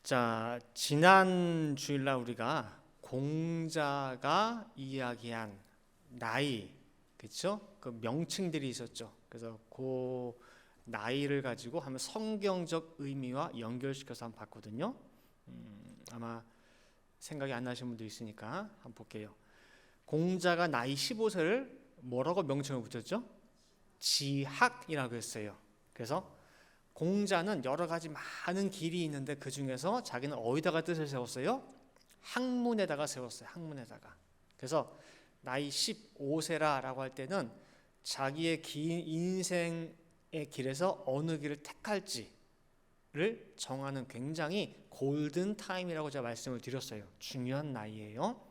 자, 지난 주일날 우리가 공자가 이야기한 나이, 그렇죠? 그 명칭들이 있었죠. 그래서 그 나이를 가지고 한번 성경적 의미와 연결시켜서 한번 봤거든요. 아마 생각이 안 나시는 분도 있으니까 한번 볼게요. 공자가 나이 15세를 뭐라고 명칭을 붙였죠? 지학이라고 했어요. 그래서 공자는 여러 가지 많은 길이 있는데 그 중에서 자기는 어디다가 뜻을 세웠어요? 학문에다가 세웠어요. 학문에다가. 그래서 나이 15세라라고 할 때는 자기의 긴 인생의 길에서 어느 길을 택할지를 정하는 굉장히 골든 타임이라고 제가 말씀을 드렸어요. 중요한 나이예요.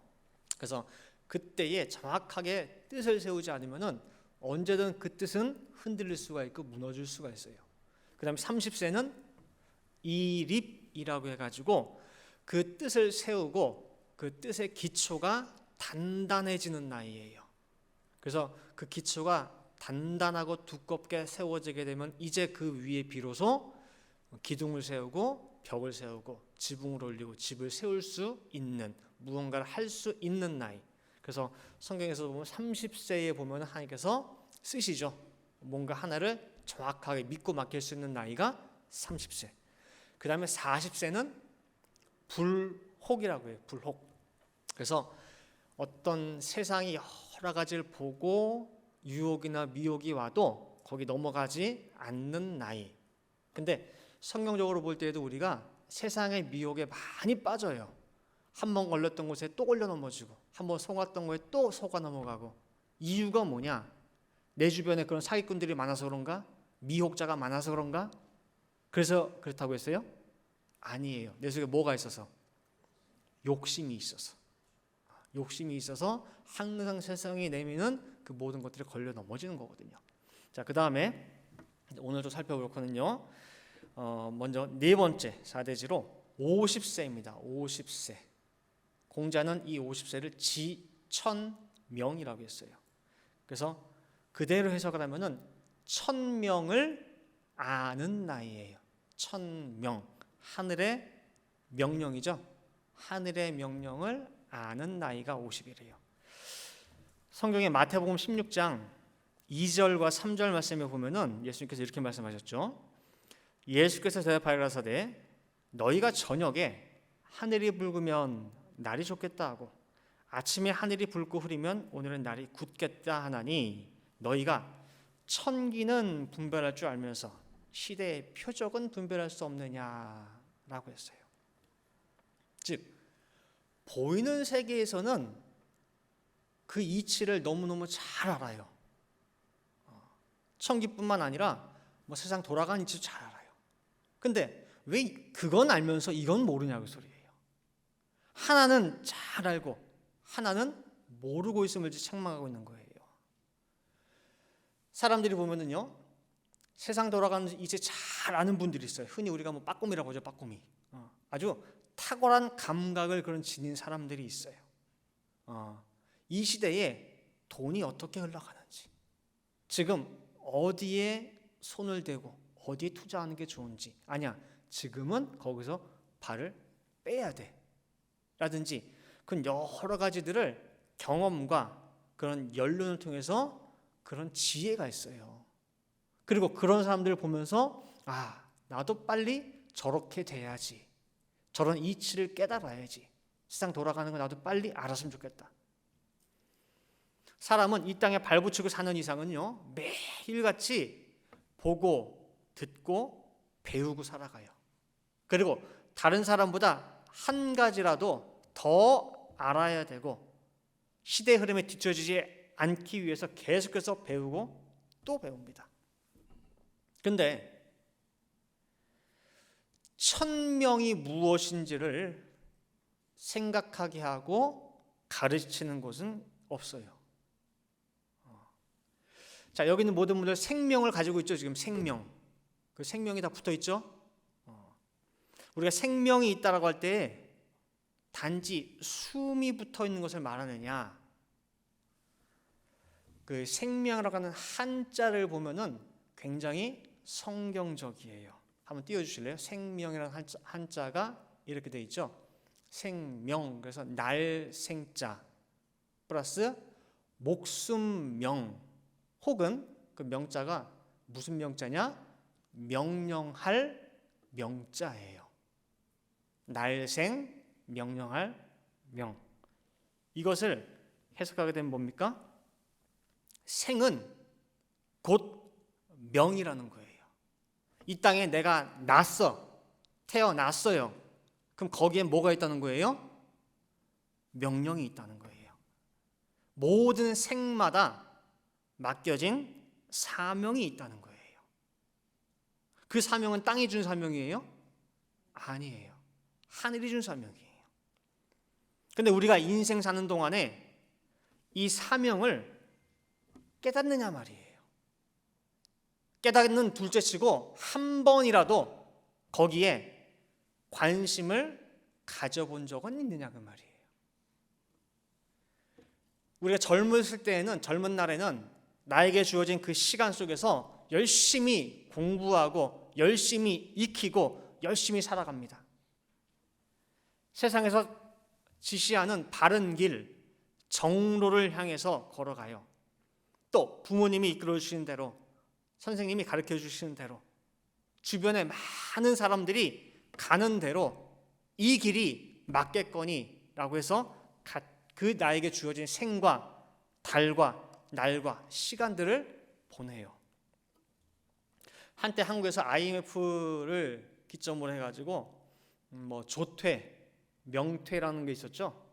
그래서 그때에 정확하게 뜻을 세우지 않으면은 언제든 그 뜻은 흔들릴 수가 있고 무너질 수가 있어요. 그 다음에 30세는 이립이라고 해가지고 그 뜻을 세우고 그 뜻의 기초가 단단해지는 나이예요. 그래서 그 기초가 단단하고 두껍게 세워지게 되면 이제 그 위에 비로소 기둥을 세우고 벽을 세우고 지붕을 올리고 집을 세울 수 있는, 무언가를 할 수 있는 나이. 그래서 성경에서 보면 30세에 보면 하나님께서 쓰시죠. 뭔가 하나를 정확하게 믿고 맡길 수 있는 나이가 30세. 그 다음에 40세는 불혹이라고 해요. 불혹. 그래서 어떤 세상이 여러 가지를 보고 유혹이나 미혹이 와도 거기 넘어가지 않는 나이. 근데 성경적으로 볼 때에도 우리가 세상의 미혹에 많이 빠져요. 한 번 걸렸던 곳에 또 걸려 넘어지고, 한 번 속았던 곳에 또 속아 넘어가고. 이유가 뭐냐? 내 주변에 그런 사기꾼들이 많아서 그런가? 미혹자가 많아서 그런가? 그래서 그렇다고 했어요? 아니에요. 내 속에 뭐가 있어서? 욕심이 있어서. 욕심이 있어서 항상 세상이 내미는 그 모든 것들이 걸려 넘어지는 거거든요. 자, 그 다음에 오늘도 살펴볼 거는요. 먼저 네 번째 사대지로 50세입니다. 50세. 공자는 이 50세를 지천명이라고 했어요. 그래서 그대로 해석을 하면은 1000명을 아는 나이예요. 1000명. 하늘의 명령이죠. 하늘의 명령을 아는 나이가 50이래요. 성경의 마태복음 16장 2절과 3절 말씀에 보면은 예수님께서 이렇게 말씀하셨죠. 예수께서 대답하여 가라사대 너희가 저녁에 하늘이 붉으면 날이 좋겠다 하고 아침에 하늘이 붉고 흐리면 오늘은 날이 굳겠다 하나니 너희가 천기는 분별할 줄 알면서 시대의 표적은 분별할 수 없느냐라고 했어요. 즉 보이는 세계에서는 그 이치를 너무너무 잘 알아요. 천기뿐만 아니라 뭐 세상 돌아가는 이치도 잘 알아요. 근데 왜 그건 알면서 이건 모르냐고 소리예요. 하나는 잘 알고 하나는 모르고 있음을 책망하고 있는 거예요. 사람들이 보면은요, 세상 돌아가는 이제 잘 아는 분들이 있어요. 흔히 우리가 뭐 빠꼼이라고 하죠, 빠꼼이. 아주 탁월한 감각을 그런 지닌 사람들이 있어요. 이 시대에 돈이 어떻게 흘러가는지, 지금 어디에 손을 대고 어디에 투자하는 게 좋은지, 아니야, 지금은 거기서 발을 빼야 돼. 라든지 그런 여러 가지들을 경험과 그런 연륜을 통해서 그런 지혜가 있어요. 그리고 그런 사람들을 보면서 나도 빨리 저렇게 돼야지. 저런 이치를 깨달아야지. 세상 돌아가는 거 나도 빨리 알았으면 좋겠다. 사람은 이 땅에 발붙이고 사는 이상은요, 매일같이 보고 듣고 배우고 살아가요. 그리고 다른 사람보다 한 가지라도 더 알아야 되고 시대 흐름에 뒤처지지 않기 위해서 계속해서 배우고 또 배웁니다. 근데 1000명이 무엇인지를 생각하게 하고 가르치는 곳은 없어요. 자, 여기 있는 모든 분들 생명을 가지고 있죠. 지금 생명. 그 생명이 다 붙어 있죠. 우리가 생명이 있다라고 할 때 단지 숨이 붙어 있는 것을 말하느냐, 그 생명이라고 하는 한자를 보면은 굉장히 성경적이에요. 한번 띄워주실래요? 생명이라는 한자가 이렇게 돼 있죠. 생명, 그래서 날 생자 플러스 목숨명, 혹은 그 명자가 무슨 명자냐? 명령할 명자예요. 날생, 명령할 명. 이것을 해석하게 되면 뭡니까? 생은 곧 명이라는 거예요. 이 땅에 내가 태어났어요. 그럼 거기에 뭐가 있다는 거예요? 명령이 있다는 거예요. 모든 생마다 맡겨진 사명이 있다는 거예요. 그 사명은 땅이 준 사명이에요? 아니에요. 하늘이 준 사명이에요. 근데 우리가 인생 사는 동안에 이 사명을 깨닫느냐 말이에요. 깨닫는 둘째치고 한 번이라도 거기에 관심을 가져본 적은 있느냐 그 말이에요. 우리가 젊은 날에는 나에게 주어진 그 시간 속에서 열심히 공부하고 열심히 익히고 열심히 살아갑니다. 세상에서 지시하는 바른 길, 정로를 향해서 걸어가요. 또 부모님이 이끌어 주시는 대로, 선생님이 가르쳐 주시는 대로, 주변에 많은 사람들이 가는 대로 이 길이 맞겠거니라고 해서 그 나에게 주어진 생과 달과 날과 시간들을 보내요. 한때 한국에서 IMF를 기점으로 해가지고 조퇴, 명퇴라는 게 있었죠.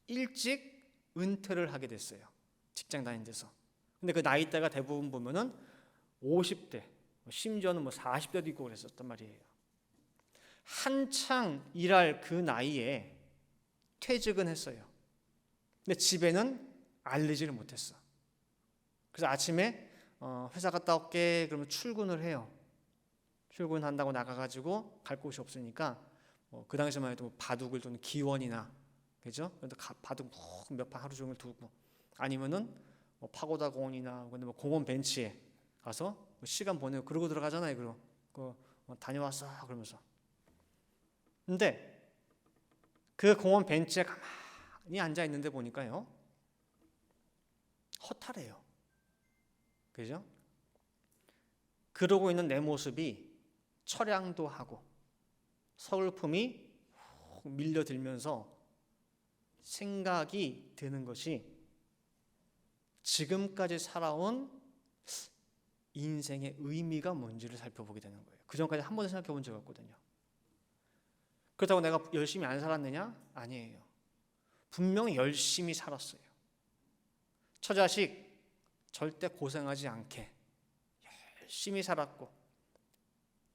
일찍 은퇴를 하게 됐어요. 직장 다니는 데서. 근데 그 나이대가 대부분 보면은 50대, 심지어는 40대도 있고 그랬었단 말이에요. 한창 일할 그 나이에 퇴직은 했어요. 근데 집에는 알리지를 못했어. 그래서 아침에 회사 갔다 올게 그러면 출근을 해요. 출근한다고 나가가지고 갈 곳이 없으니까 그 당시만 해도 바둑을 두는 기원이나, 그죠? 바둑 몇 판 하루 종일 두고, 아니면은 파고다 공원이나 공원 벤치에 가서 시간 보내고 그러고 들어가잖아요. 그리고 다녀왔어 그러면서. 근데 그 공원 벤치에 가만히 앉아 있는데 보니까요, 허탈해요. 그죠? 그러고 있는 내 모습이 처량도 하고 서글픔이 밀려들면서 생각이 드는 것이 지금까지 살아온 인생의 의미가 뭔지를 살펴보게 되는 거예요. 그전까지 한 번도 생각해 본 적이 없거든요. 그렇다고 내가 열심히 안 살았느냐? 아니에요. 분명히 열심히 살았어요. 처자식 절대 고생하지 않게 열심히 살았고,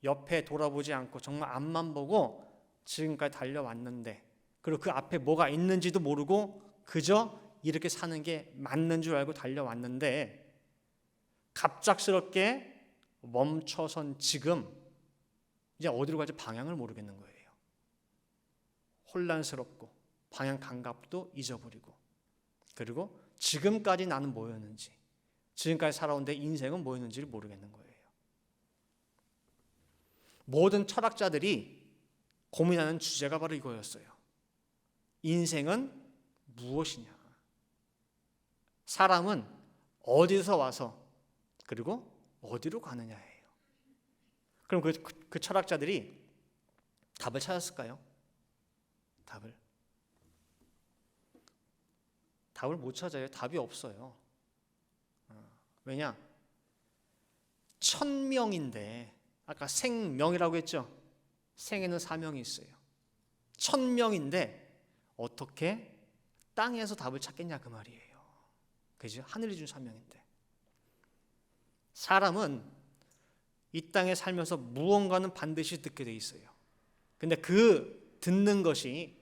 옆에 돌아보지 않고 정말 앞만 보고 지금까지 달려왔는데, 그리고 그 앞에 뭐가 있는지도 모르고 그저 이렇게 사는 게 맞는 줄 알고 달려왔는데, 갑작스럽게 멈춰선 지금 이제 어디로 갈지 방향을 모르겠는 거예요. 혼란스럽고 방향 감각도 잊어버리고, 그리고 지금까지 나는 뭐였는지, 지금까지 살아온 내 인생은 뭐였는지를 모르겠는 거예요. 모든 철학자들이 고민하는 주제가 바로 이거였어요. 인생은 무엇이냐? 사람은 어디서 와서 그리고 어디로 가느냐예요. 그럼 그 철학자들이 답을 찾았을까요? 답을 못 찾아요. 답이 없어요. 왜냐? 천명인데, 아까 생명이라고 했죠? 생에는 사명이 있어요. 천명인데 어떻게 땅에서 답을 찾겠냐 그 말이에요. 그죠? 하늘이 준 사명인데. 사람은 이 땅에 살면서 무언가는 반드시 듣게 돼 있어요. 근데 그 듣는 것이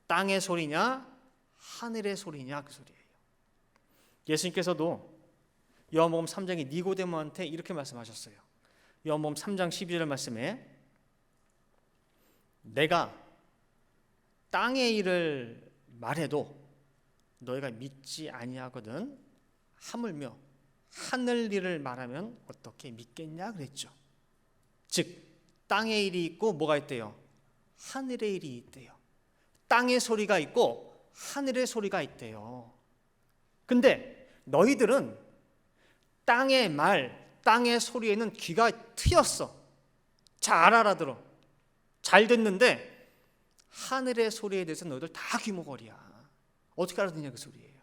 땅의 소리냐 하늘의 소리냐 그 소리예요. 예수님께서도 요한복음 3장에 니고데모한테 이렇게 말씀하셨어요. 요한복음 3장 12절 말씀에, 내가 땅의 일을 말해도 너희가 믿지 아니하거든 하물며 하늘 일을 말하면 어떻게 믿겠냐 그랬죠. 즉 땅의 일이 있고 뭐가 있대요? 하늘의 일이 있대요. 땅의 소리가 있고 하늘의 소리가 있대요. 근데 너희들은 땅의 말, 땅의 소리에는 귀가 트였어. 잘 알아들어. 잘 듣는데 하늘의 소리에 대해서 너희들 다 귀머거리야. 어떻게 알아듣냐 그 소리예요.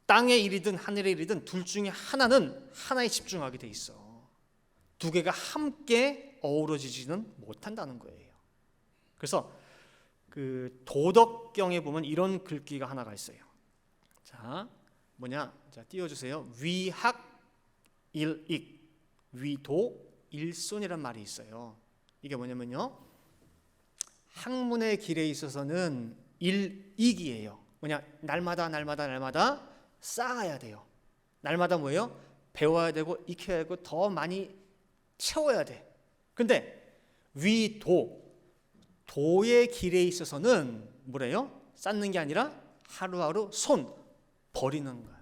땅의 일이든 하늘의 일이든 둘 중에 하나는 하나에 집중하게 돼 있어. 두 개가 함께 어우러지지는 못한다는 거예요. 그래서 그 도덕경에 보면 이런 글귀가 하나가 있어요. 자, 뭐냐? 자, 띄워주세요. 위학 일익, 위도 일손이란 말이 있어요. 이게 뭐냐면요, 학문의 길에 있어서는 일익이에요. 뭐냐? 날마다 쌓아야 돼요. 날마다 뭐예요? 배워야 되고 익혀야 되고 더 많이 채워야 돼. 근데 도의 길에 있어서는 뭐래요? 쌓는 게 아니라 하루하루 버리는 거예요.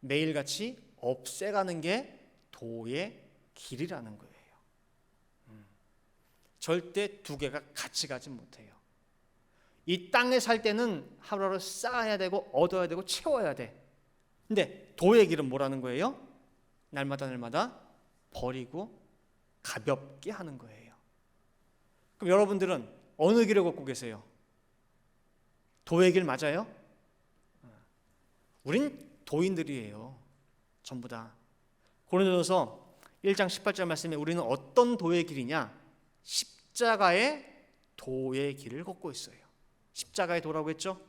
매일같이 없애가는 게 도의 길이라는 거예요. 절대 두 개가 같이 가지 못해요. 이 땅에 살 때는 하루하루 쌓아야 되고 얻어야 되고 채워야 돼. 근데 도의 길은 뭐라는 거예요? 날마다 버리고 가볍게 하는 거예요. 그럼 여러분들은 어느 길을 걷고 계세요? 도의 길 맞아요? 우린 도인들이에요. 전부 다. 고린도전서 1장 18절 말씀에 우리는 어떤 도의 길이냐? 십자가의 도의 길을 걷고 있어요. 십자가의 도라고 했죠?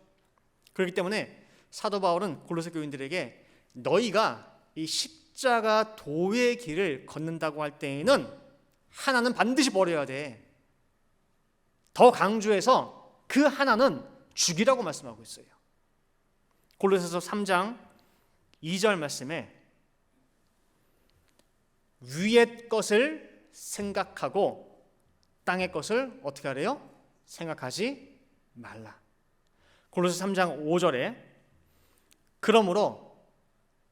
그렇기 때문에 사도 바울은 골로새 교인들에게 너희가 이 십자가 도의 길을 걷는다고 할 때에는 하나는 반드시 버려야 돼. 더 강조해서 그 하나는 죽이라고 말씀하고 있어요. 골로새서 3장 2절 말씀에 위의 것을 생각하고 땅의 것을 어떻게 하래요? 생각하지 말라. 골로새 3장 5절에 그러므로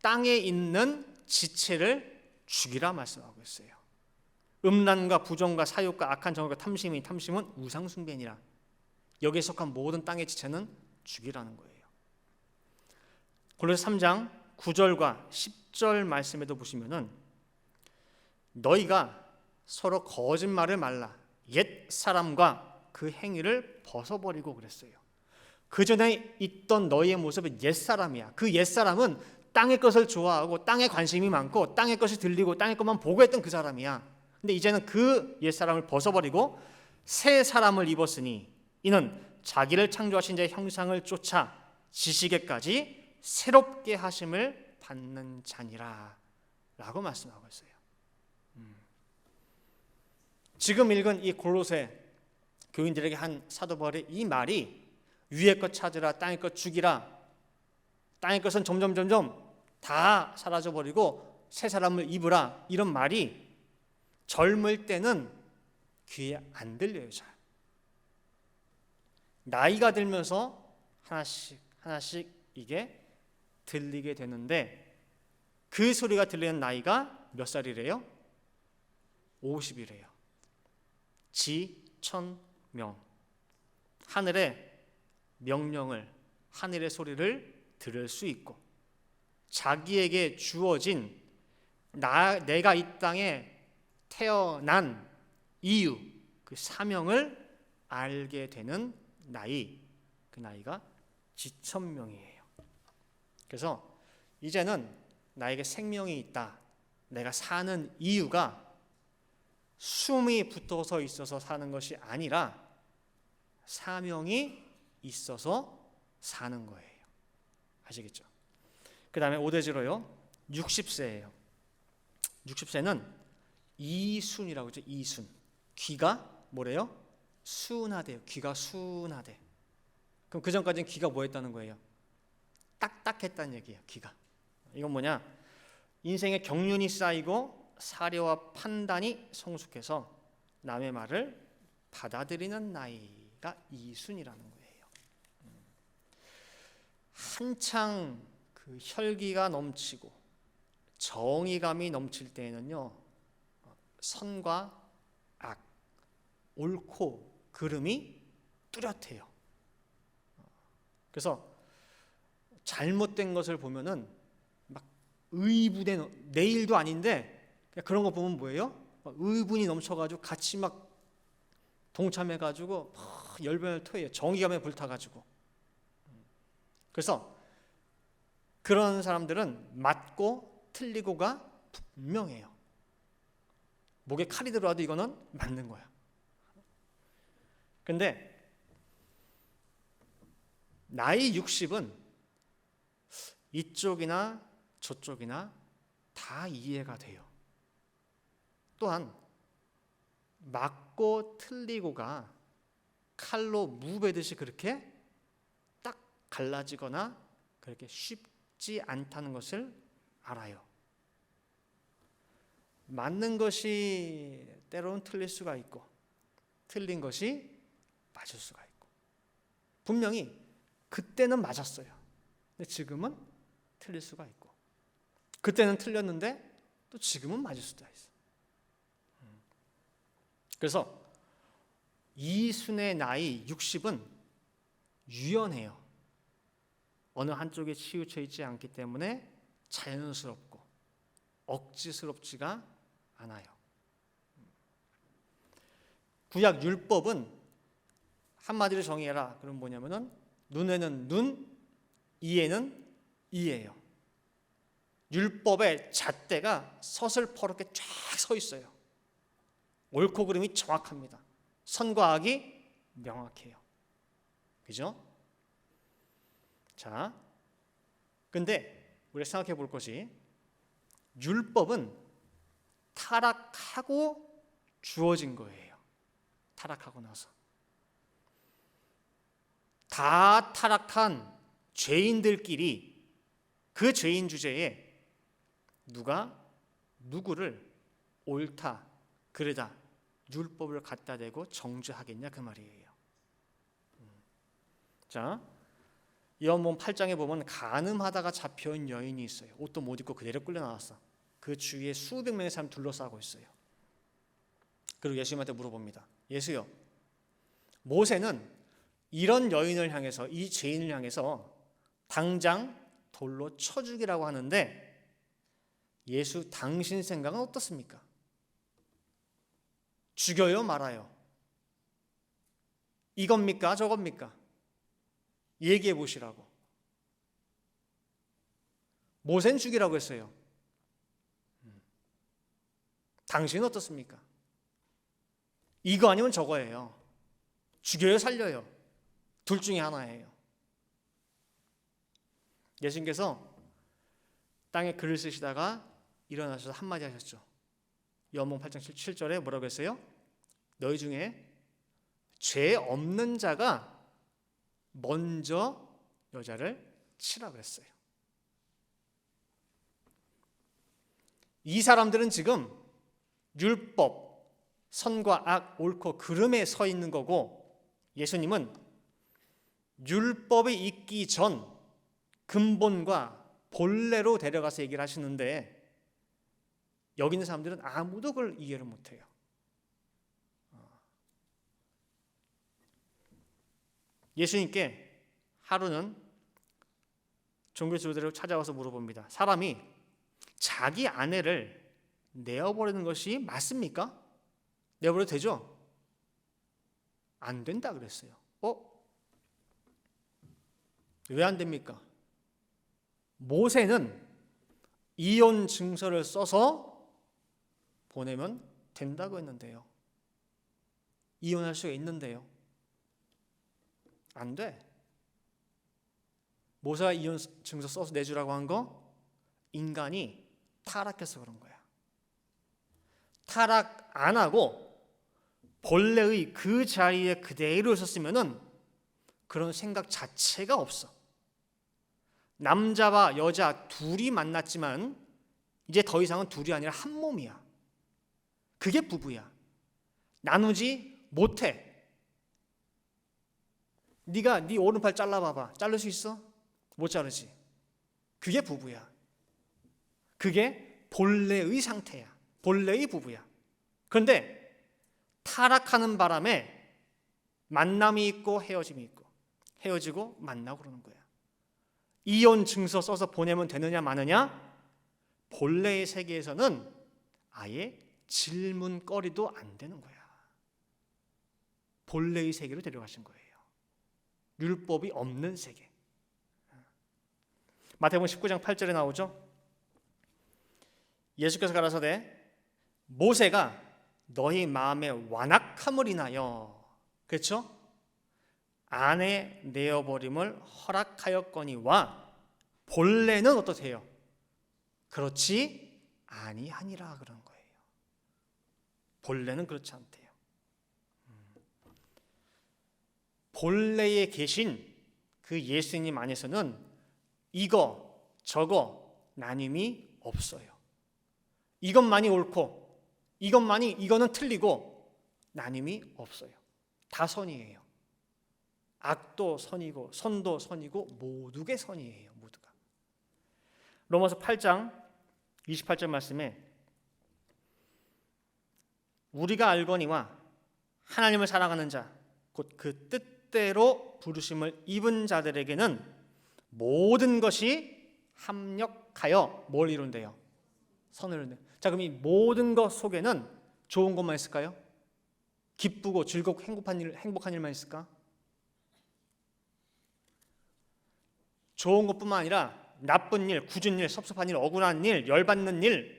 땅에 있는 지체를 죽이라 말씀하고 있어요. 음란과 부정과 사욕과 악한 정욕과 탐심은 우상숭배니라. 여기에 속한 모든 땅의 지체는 죽이라는 거예요. 골로새 3장 9절과 10절 말씀에도 보시면은 너희가 서로 거짓말을 말라. 옛 사람과 그 행위를 벗어버리고 그랬어요. 그 전에 있던 너희의 모습은 옛 사람이야. 그 옛 사람은 땅의 것을 좋아하고 땅에 관심이 많고 땅의 것이 들리고 땅의 것만 보고 했던 그 사람이야. 근데 이제는 그 옛 사람을 벗어버리고 새 사람을 입었으니 이는 자기를 창조하신 자의 형상을 쫓아 지식에까지 새롭게 하심을 받는 자니라 라고 말씀하고 있어요. 지금 읽은 이 골로새 교인들에게 한 사도 바울의 이 말이 위의 것 찾으라, 땅의 것 죽이라, 땅의 것은 점점 다 사라져버리고 새 사람을 입으라, 이런 말이 젊을 때는 귀에 안 들려요. 잘. 나이가 들면서 하나씩 이게 들리게 되는데 그 소리가 들리는 나이가 몇 살이래요? 50이래요. 지천명. 하늘의 명령을, 하늘의 소리를 들을 수 있고 자기에게 주어진 내가 이 땅에 태어난 이유, 그 사명을 알게 되는 나이, 그 나이가 지천명이에요. 그래서 이제는 나에게 생명이 있다, 내가 사는 이유가 숨이 붙어서 있어서 사는 것이 아니라 사명이 있어서 사는 거예요. 아시겠죠? 그 다음에 오대지로요, 60세예요. 60세는 이순이라고 하죠. 이순. 귀가 뭐래요? 순하대요. 귀가 순하대. 그럼 그 전까지는 귀가 뭐 했다는 거예요? 딱딱했다는 얘기예요. 귀가. 이건 뭐냐? 인생의 경륜이 쌓이고 사려와 판단이 성숙해서 남의 말을 받아들이는 나이가 이순이라는 거예요. 한창 그 혈기가 넘치고 정의감이 넘칠 때에는요, 선과 악, 옳고 그름이 뚜렷해요. 그래서 잘못된 것을 보면은 막 의분의 내일도 아닌데 그런 거 보면 뭐예요? 막 의분이 넘쳐가지고 같이 막 동참해가지고 막 열변을 토해요. 정의감에 불타가지고. 그래서 그런 사람들은 맞고 틀리고가 분명해요. 목에 칼이 들어와도 이거는 맞는 거야. 근데 나이 60은 이쪽이나 저쪽이나 다 이해가 돼요. 또한 맞고 틀리고가 칼로 무베듯이 그렇게 딱 갈라지거나 그렇게 쉽지 않다는 것을 알아요. 맞는 것이 때로는 틀릴 수가 있고 틀린 것이 맞을 수가 있고 분명히 그때는 맞았어요. 근데 지금은 틀릴 수가 있고 그때는 틀렸는데 또 지금은 맞을 수도 있어요. 그래서 이순의 나이 60은 유연해요. 어느 한쪽에 치우쳐 있지 않기 때문에 자연스럽고 억지스럽지가 않아요. 구약 율법은 한마디로 정의해라. 그럼 뭐냐면은 눈에는 눈, 이에는 이예요. 율법의 잣대가 서슬퍼렇게 쫙 서 있어요. 옳고 그름이 정확합니다. 선과 악이 명확해요. 그죠? 자, 근데 우리가 생각해 볼 것이 율법은 타락하고 주어진 거예요. 타락하고 나서. 다 타락한 죄인들끼리 그 죄인 주제에 누가 누구를 옳다, 그르다, 율법을 갖다 대고 정죄하겠냐 그 말이에요. 자, 요한복음 8장에 보면 간음하다가 잡혀온 여인이 있어요. 옷도 못 입고 그대로 끌려 나왔어. 그 주위에 수백 명의 사람 둘러싸고 있어요. 그리고 예수님한테 물어봅니다. 예수요, 모세는 이런 여인을 향해서 이 죄인을 향해서 당장 돌로 쳐 죽이라고 하는데 예수 당신 생각은 어떻습니까? 죽여요 말아요? 이겁니까 저겁니까? 얘기해 보시라고. 모세는 죽이라고 했어요. 당신은 어떻습니까? 이거 아니면 저거예요. 죽여요 살려요? 둘 중에 하나예요. 예수님께서 땅에 글을 쓰시다가 일어나셔서 한마디 하셨죠. 요한복음 8장 7절에 뭐라고 했어요? 너희 중에 죄 없는 자가 먼저 여자를 치라 그랬어요. 이 사람들은 지금 율법, 선과 악, 옳고 그름에 서 있는 거고 예수님은 율법이 있기 전 근본과 본래로 데려가서 얘기를 하시는데 여기 있는 사람들은 아무도 그걸 이해를 못해요. 예수님께 하루는 종교 지도자를 찾아와서 물어봅니다. 사람이 자기 아내를 내어버리는 것이 맞습니까? 내어버려도 되죠? 안 된다 그랬어요. 왜 안 됩니까? 모세는 이혼 증서를 써서 보내면 된다고 했는데요. 이혼할 수가 있는데요. 안 돼. 모세가 이혼 증서 써서 내주라고 한 거 인간이 타락해서 그런 거야. 타락 안 하고 본래의 그 자리에 그대로 있었으면은 그런 생각 자체가 없어. 남자와 여자 둘이 만났지만 이제 더 이상은 둘이 아니라 한 몸이야. 그게 부부야. 나누지 못해. 네가 네 오른팔 잘라봐봐. 자를 수 있어? 못 자르지. 그게 부부야. 그게 본래의 상태야. 본래의 부부야. 그런데 타락하는 바람에 만남이 있고 헤어짐이 있고 헤어지고 만나고 그러는 거야. 이혼 증서 써서 보내면 되느냐 마느냐? 본래의 세계에서는 아예 질문거리도 안 되는 거야. 본래의 세계로 데려가신 거예요. 율법이 없는 세계. 마태복음 19장 8절에 나오죠. 예수께서 가라사대 모세가 너희 마음의 완악함을 인하여, 그렇죠? 아내 내어버림을 허락하였거니와 본래는 어떠세요? 그렇지 아니하니라 그런 거예요. 본래는 그렇지 않대요. 본래에 계신 그 예수님 안에서는 이거 저거 나눔이 없어요. 이것만이 옳고 이거는 틀리고 나눔이 없어요. 다 선이에요. 악도 선이고 선도 선이고 모두가 선이에요. 모두가. 로마서 8장 28절 말씀에 우리가 알거니와 하나님을 사랑하는 자 곧 그 뜻대로 부르심을 입은 자들에게는 모든 것이 합력하여 뭘 이룬대요? 선을 이룬대요. 자, 그럼 이 모든 것 속에는 좋은 것만 있을까요? 기쁘고 즐겁고 행복한 일만 있을까? 좋은 것뿐만 아니라 나쁜 일, 굳은 일, 섭섭한 일, 억울한 일, 열받는 일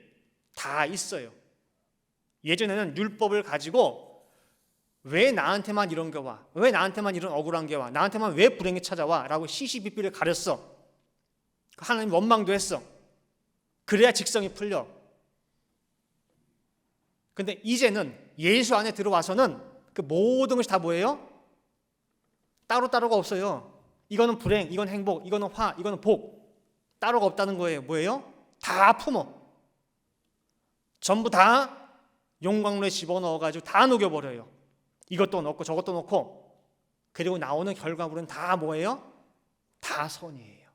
다 있어요. 예전에는 율법을 가지고 왜 나한테만 이런 게 와? 왜 나한테만 이런 억울한 게 와? 나한테만 왜 불행이 찾아와? 라고 시시비비를 가렸어. 하나님 원망도 했어. 그래야 직성이 풀려. 근데 이제는 예수 안에 들어와서는 그 모든 것이 다 뭐예요? 따로따로가 없어요. 이거는 불행, 이건 행복, 이거는 화, 이거는 복. 따로가 없다는 거예요. 뭐예요? 다 품어. 전부 다 용광로에 집어넣어가지고 다 녹여버려요. 이것도 넣고 저것도 넣고. 그리고 나오는 결과물은 다 뭐예요? 다 선이에요.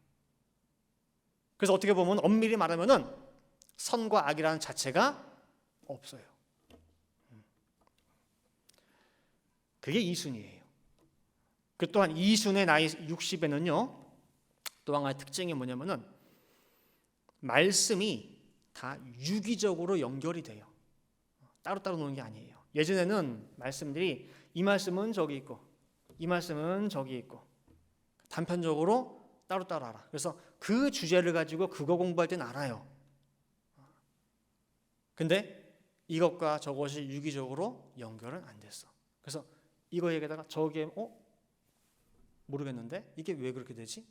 그래서 어떻게 보면 엄밀히 말하면은 선과 악이라는 자체가 없어요. 그게 이순이에요. 그 또한 이순의 나이 60에는요 또 한 가지 특징이 뭐냐면은 말씀이 다 유기적으로 연결이 돼요. 따로따로 노는 게 아니에요. 예전에는 말씀들이 이 말씀은 저기 있고 이 말씀은 저기 있고 단편적으로 따로따로 알아. 그래서 그 주제를 가지고 그거 공부할 때는 알아요. 근데 이것과 저것이 유기적으로 연결은 안 됐어. 그래서 이거 얘기하다가 저기에 모르겠는데 이게 왜 그렇게 되지?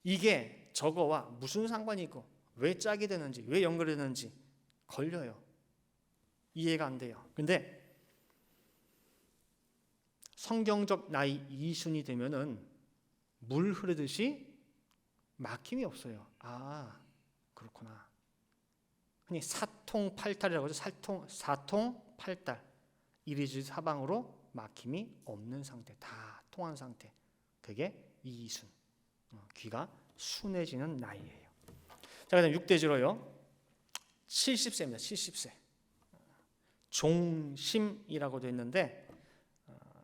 이게 저거와 무슨 상관이 있고 왜 짝이 되는지 왜 연결이 되는지 걸려요. 이해가 안 돼요. 근데 성경적 나이 이순이 되면은 물 흐르듯이 막힘이 없어요. 아, 그렇구나. 흔히 사통팔달이라고 하죠. 사통팔달. 이리저리 사방으로 막힘이 없는 상태, 다 통한 상태. 그게 이순. 귀가 순해지는 나이예요. 자, 그다음 6대지로요. 70세입니다. 70세. 종심이라고 되어 있는데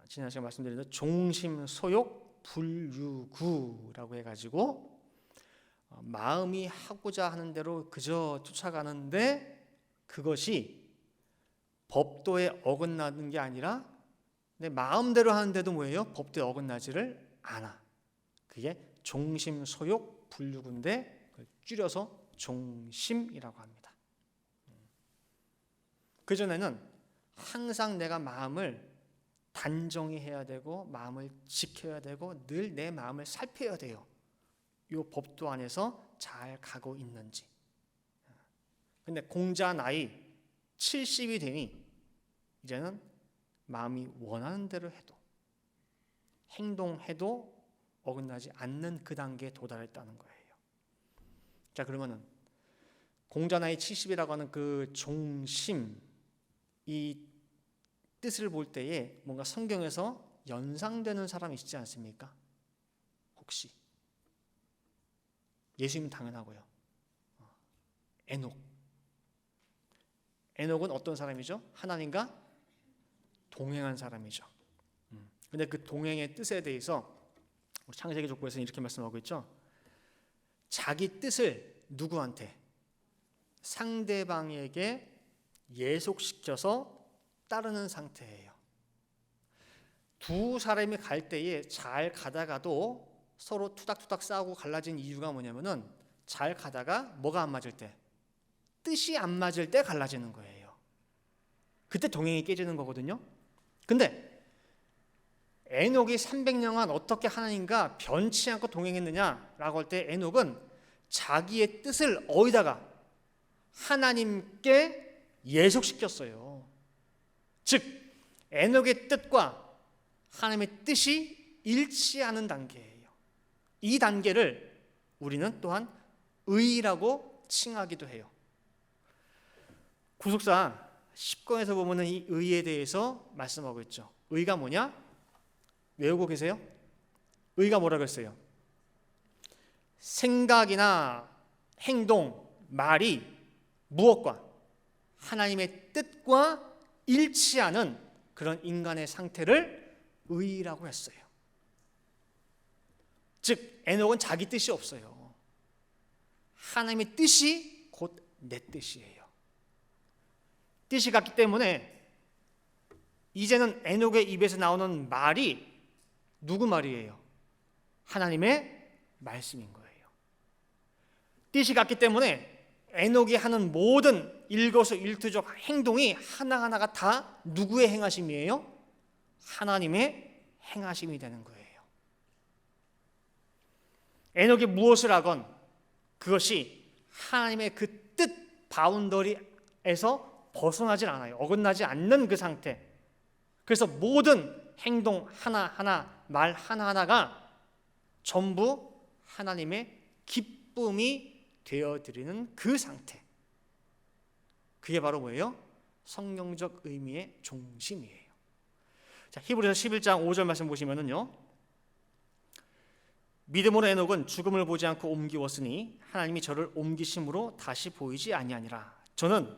지난 시간에 말씀드린 대로 종심소욕 불유구라고 해가지고 마음이 하고자 하는 대로 그저 쫓아가는데 그것이 법도에 어긋나는 게 아니라 내 마음대로 하는데도 뭐예요? 법도에 어긋나지를 않아. 그게 종심소욕 불유구인데 줄여서 종심이라고 합니다. 그전에는 항상 내가 마음을 단정히 해야 되고 마음을 지켜야 되고 늘 내 마음을 살펴야 돼요. 이 법도 안에서 잘 가고 있는지. 근데 공자 나이 70이 되니 이제는 마음이 원하는 대로 해도 행동해도 어긋나지 않는 그 단계에 도달했다는 거예요. 자, 그러면은 공자 나이 70이라고 하는 그 종심 이 뜻을 볼 때에 뭔가 성경에서 연상되는 사람이 있지 않습니까? 혹시 예수님 당연하고요. 에녹. 에녹은 어떤 사람이죠? 하나님과 동행한 사람이죠. 근데 그 동행의 뜻에 대해서 창세기 족보에서는 이렇게 말씀하고 있죠. 자기 뜻을 누구한테? 상대방에게 예속시켜서 따르는 상태예요. 두 사람이 갈 때에 잘 가다가도 서로 투닥투닥 싸우고 갈라진 이유가 뭐냐면은 잘 가다가 뭐가 안 맞을 때, 뜻이 안 맞을 때 갈라지는 거예요. 그때 동행이 깨지는 거거든요. 근데 에녹이 300년간 어떻게 하나님과 변치 않고 동행했느냐라고 할 때 에녹은 자기의 뜻을 어디다가? 하나님께 예속시켰어요. 즉 에녹의 뜻과 하나님의 뜻이 일치하는 단계예요. 이 단계를 우리는 또한 의라고 칭하기도 해요. 구속사 10권에서 보면 이 의에 대해서 말씀하고 있죠. 의가 뭐냐? 외우고 계세요? 의가 뭐라고 했어요? 생각이나 행동, 말이 무엇과? 하나님의 뜻과 일치하는 그런 인간의 상태를 의라고 했어요. 즉 에녹은 자기 뜻이 없어요. 하나님의 뜻이 곧 내 뜻이에요. 뜻이 같기 때문에 이제는 에녹의 입에서 나오는 말이 누구 말이에요? 하나님의 말씀인 거예요. 뜻이 같기 때문에 에녹이 하는 모든 일거수일투족 행동이 하나하나가 다 누구의 행하심이에요? 하나님의 행하심이 되는 거예요. 에녹이 무엇을 하건 그것이 하나님의 그 뜻 바운더리에서 벗어나질 않아요. 어긋나지 않는 그 상태. 그래서 모든 행동 하나하나, 말 하나하나가 전부 하나님의 기쁨이 되어드리는 그 상태. 그게 바로 뭐예요? 성경적 의미의 중심이에요. 자, 히브리서 11장 5절 말씀 보시면은요. 믿음으로 에녹은 죽음을 보지 않고 옮기웠으니 하나님이 저를 옮기심으로 다시 보이지 아니하니라. 저는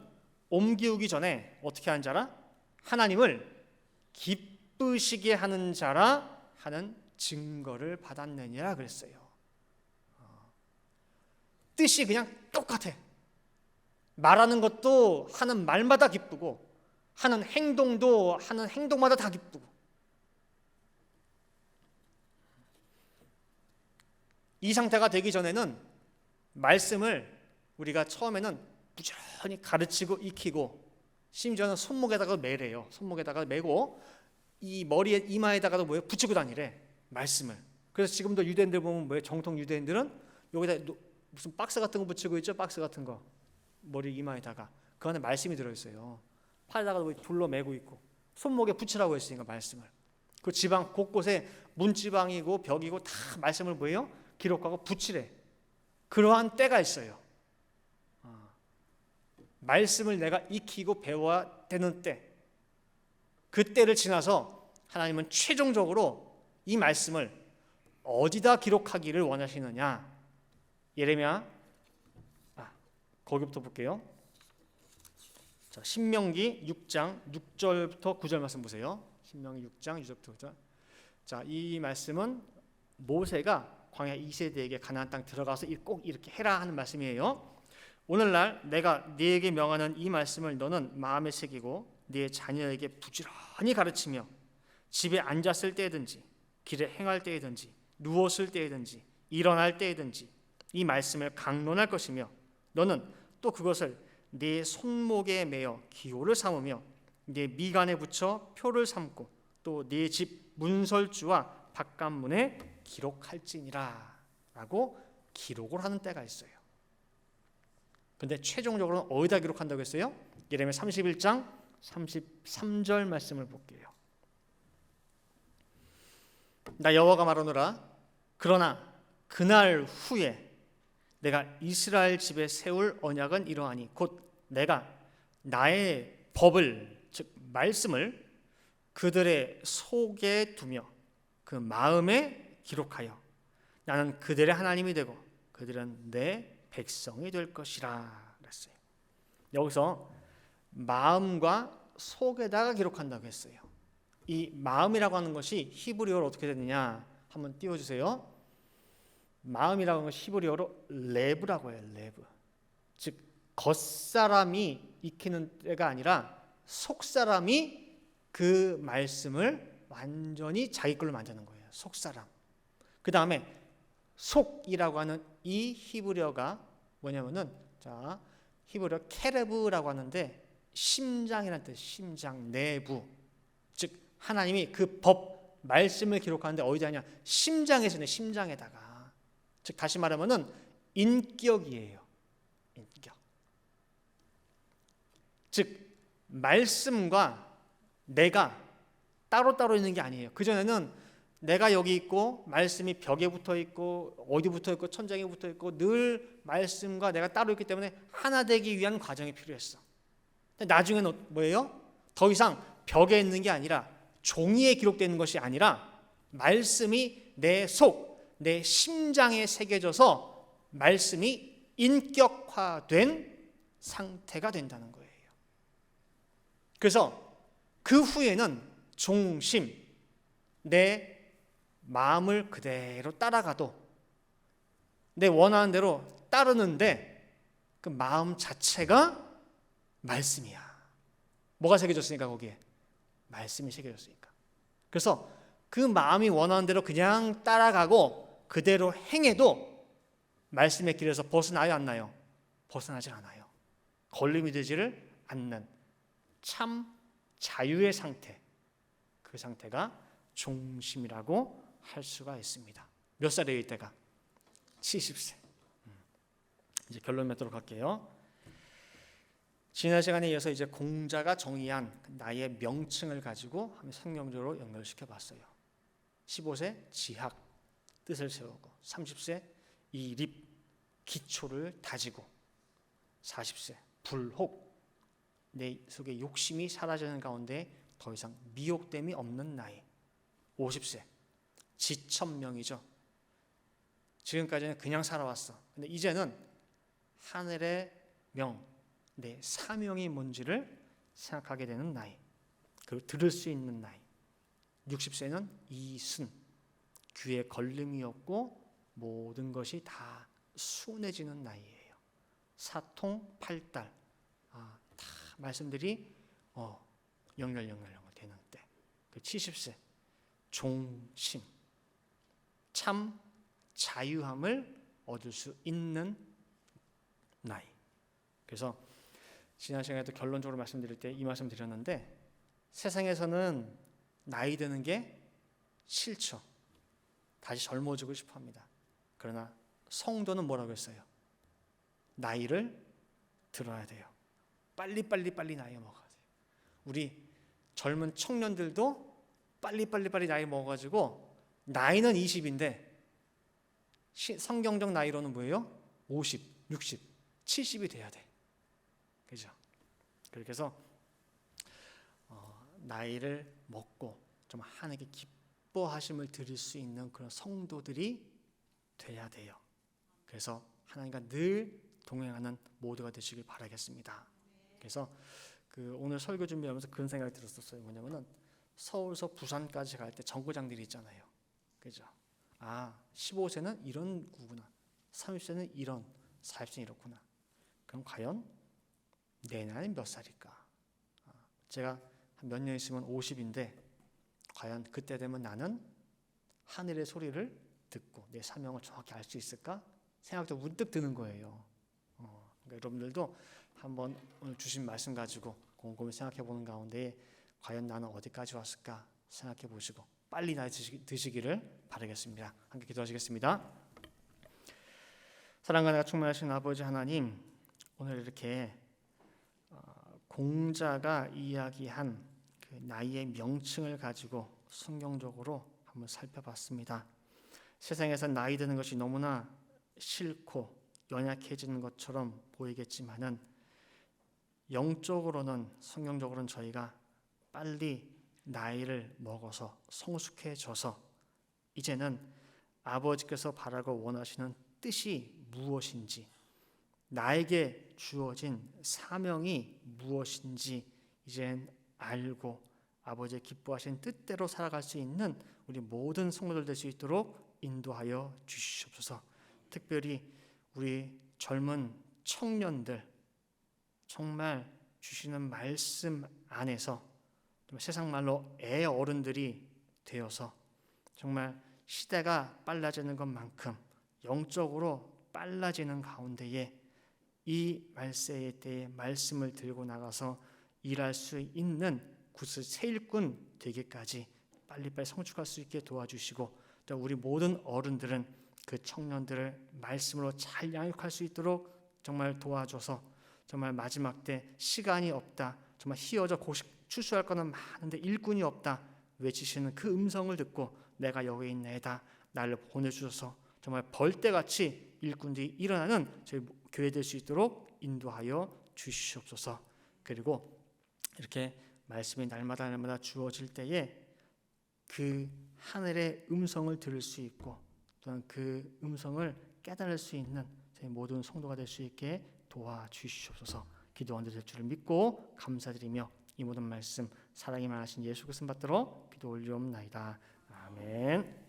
옮기우기 전에 어떻게 하는 자라? 하나님을 기쁘시게 하는 자라 하는 증거를 받았느니라 그랬어요. 뜻이 그냥 똑같아. 말하는 것도 하는 말마다 기쁘고 하는 행동도 하는 행동마다 다 기쁘고. 이 상태가 되기 전에는 말씀을 우리가 처음에는 부지런히 가르치고 익히고 심지어는 손목에다가 매래요. 손목에다가 매고 이 머리에 이마에다가도 뭐예요? 붙이고 다니래. 말씀을. 그래서 지금도 유대인들 보면 뭐예요? 정통 유대인들은 여기다 무슨 박스 같은 거 붙이고 있죠? 박스 같은 거. 머리 이마에다가. 그 안에 말씀이 들어있어요. 팔에다가 불로 매고 있고 손목에 붙이라고 했으니까 말씀을. 그 지방 곳곳에 문지방이고 벽이고 다 말씀을 뭐예요? 기록하고 붙이래. 그러한 때가 있어요. 말씀을 내가 익히고 배워야 되는 때. 그 때를 지나서 하나님은 최종적으로 이 말씀을 어디다 기록하기를 원하시느냐. 예레미야 거기부터 볼게요. 자, 신명기 6장 6절부터 9절 말씀 보세요. 신명기 6장 6절부터 9절. 자, 이 말씀은 모세가 광야 2세대에게 가나안 땅 들어가서 꼭 이렇게 해라 하는 말씀이에요. 오늘날 내가 네게 명하는 이 말씀을 너는 마음에 새기고 네 자녀에게 부지런히 가르치며 집에 앉았을 때든지 길에 행할 때든지 누웠을 때든지 일어날 때든지 이 말씀을 강론할 것이며 너는 또 그것을 네 손목에 매어 기호를 삼으며 네 미간에 붙여 표를 삼고 또 네 집 문설주와 바깥문에 기록할지니라 라고 기록을 하는 때가 있어요. 근데 최종적으로는 어디다 기록한다고 했어요? 예레미야 31장 33절 말씀을 볼게요. 나 여호와가 말하노라. 그러나 그날 후에 내가 이스라엘 집에 세울 언약은 이러하니 곧 내가 나의 법을 즉 말씀을 그들의 속에 두며 그 마음에 기록하여 나는 그들의 하나님이 되고 그들은 내 백성이 될 것이라 그랬어요. 여기서 마음과 속에다가 기록한다고 했어요. 이 마음이라고 하는 것이 히브리어로 어떻게 되느냐 한번 띄워주세요. 마음이라고 하는 것이 히브리어로 레브라고 해요. 레브. 즉 겉사람이 익히는 때가 아니라 속사람이 그 말씀을 완전히 자기 걸로 만드는 거예요. 속사람. 그 다음에 속이라고 하는 이 히브리어가 뭐냐면은 자 히브리어 케레브라고 하는데 심장이라는 뜻, 심장 내부. 즉 하나님이 그 법 말씀을 기록하는데 어디다 하냐? 심장에 쓰네. 심장에다가. 즉 다시 말하면은 인격이에요. 인격. 즉 말씀과 내가 따로따로 있는 게 아니에요. 그전에는 내가 여기 있고 말씀이 벽에 붙어 있고 어디 붙어 있고 천장에 붙어 있고 늘 말씀과 내가 따로 있기 때문에 하나 되기 위한 과정이 필요했어. 근데 나중에는 뭐예요? 더 이상 벽에 있는 게 아니라 종이에 기록되는 것이 아니라 말씀이 내 속, 내 심장에 새겨져서 말씀이 인격화된 상태가 된다는 거예요. 그래서 그 후에는 종심, 내 마음을 그대로 따라가도 내 원하는 대로 따르는데 그 마음 자체가 말씀이야. 뭐가 새겨졌으니까 거기에? 말씀이 새겨졌으니까. 그래서 그 마음이 원하는 대로 그냥 따라가고 그대로 행해도 말씀의 길에서 벗어나요 안 나요? 벗어나지 않아요. 걸림이 되지를 않는 참 자유의 상태. 그 상태가 종심이라고 할 수가 있습니다. 몇 살이에요 이때가? 70세. 이제 결론 맺도록 할게요. 지난 시간에 이어서 이제 공자가 정의한 나의 명칭을 가지고 한번 성경적으로 연결시켜 봤어요. 15세 지학, 뜻을 세우고 30세 이립, 기초를 다지고 40세 불혹, 내 속에 욕심이 사라지는 가운데 더 이상 미혹됨이 없는 나이. 50세 지천명이죠. 지금까지는 그냥 살아왔어. 근데 이제는 하늘의 명, 내 사명이 뭔지를 생각하게 되는 나이. 그리고 들을 수 있는 나이. 60세는 이순, 귀에 걸림이 없고 모든 것이 다 순해지는 나이예요. 사통팔달, 다 말씀들이 연결 되는 때. 70세 종심, 참 자유함을 얻을 수 있는 나이. 그래서 지난 시간에도 결론적으로 말씀드릴 때 이 말씀 드렸는데 세상에서는 나이 드는 게 싫죠. 다시 젊어지고 싶어 합니다. 그러나 성도는 뭐라고 했어요? 나이를 들어야 돼요. 빨리 나이 먹어야 돼요. 우리 젊은 청년들도 빨리 나이 먹어가지고 나이는 20인데 성경적 나이로는 뭐예요? 50, 60, 70이 돼야 돼. 그죠? 그렇게 해서 나이를 먹고 좀 하나님께 기뻐하심을 드릴 수 있는 그런 성도들이 돼야 돼요. 그래서 하나님과 늘 동행하는 모두가 되시길 바라겠습니다. 그래서 오늘 설교 준비하면서 그런 생각이 들었었어요. 뭐냐면은 서울서 부산까지 갈 때 정거장들이 있잖아요. 그죠? 15세는 이런 구구나. 30세는 이런, 40세는 이렇구나. 그럼 과연 내 나이는 몇 살일까? 제가 한 몇 년 있으면 50인데 과연 그때 되면 나는 하늘의 소리를 듣고 내 사명을 정확히 알 수 있을까? 생각도 문득 드는 거예요. 그러니까 여러분들도 한번 오늘 주신 말씀 가지고 곰곰이 생각해 보는 가운데 과연 나는 어디까지 왔을까 생각해 보시고 빨리 나이 드시기를 바라겠습니다. 함께 기도하시겠습니다. 사랑과 나가 충만하신 아버지 하나님, 오늘 이렇게 공자가 이야기한 그 나이의 명칭을 가지고 성경적으로 한번 살펴봤습니다. 세상에서 나이 드는 것이 너무나 싫고 연약해지는 것처럼 보이겠지만은 영적으로는 성경적으로는 저희가 빨리 나이를 먹어서 성숙해져서 이제는 아버지께서 바라고 원하시는 뜻이 무엇인지, 나에게 주어진 사명이 무엇인지 이젠 알고 아버지의 기뻐하신 뜻대로 살아갈 수 있는 우리 모든 성도들 될 수 있도록 인도하여 주시옵소서. 특별히 우리 젊은 청년들 정말 주시는 말씀 안에서 세상 말로 애 어른들이 되어서 정말 시대가 빨라지는 것만큼 영적으로 빨라지는 가운데에 이 말세의 때에 말씀을 들고 나가서 일할 수 있는 구스 세일꾼 되기까지 빨리빨리 성축할 수 있게 도와주시고, 또 우리 모든 어른들은 그 청년들을 말씀으로 잘 양육할 수 있도록 정말 도와줘서 정말 마지막 때 시간이 없다, 정말 희어져 추수할 거는 많은데 일꾼이 없다 외치시는 그 음성을 듣고 내가 여기 있는 애다, 나를 보내주셔서 정말 벌떼같이 일꾼들이 일어나는 저희 교회 될 수 있도록 인도하여 주시옵소서. 그리고 이렇게 말씀이 날마다 주어질 때에 그 하늘의 음성을 들을 수 있고 또는 그 음성을 깨달을 수 있는 저희 모든 성도가 될 수 있게 도와주시옵소서. 기도원들 될 줄을 믿고 감사드리며 이 모든 말씀 사랑이 많으신 예수 그리스도 받들어 기도 올리옵나이다. 아멘.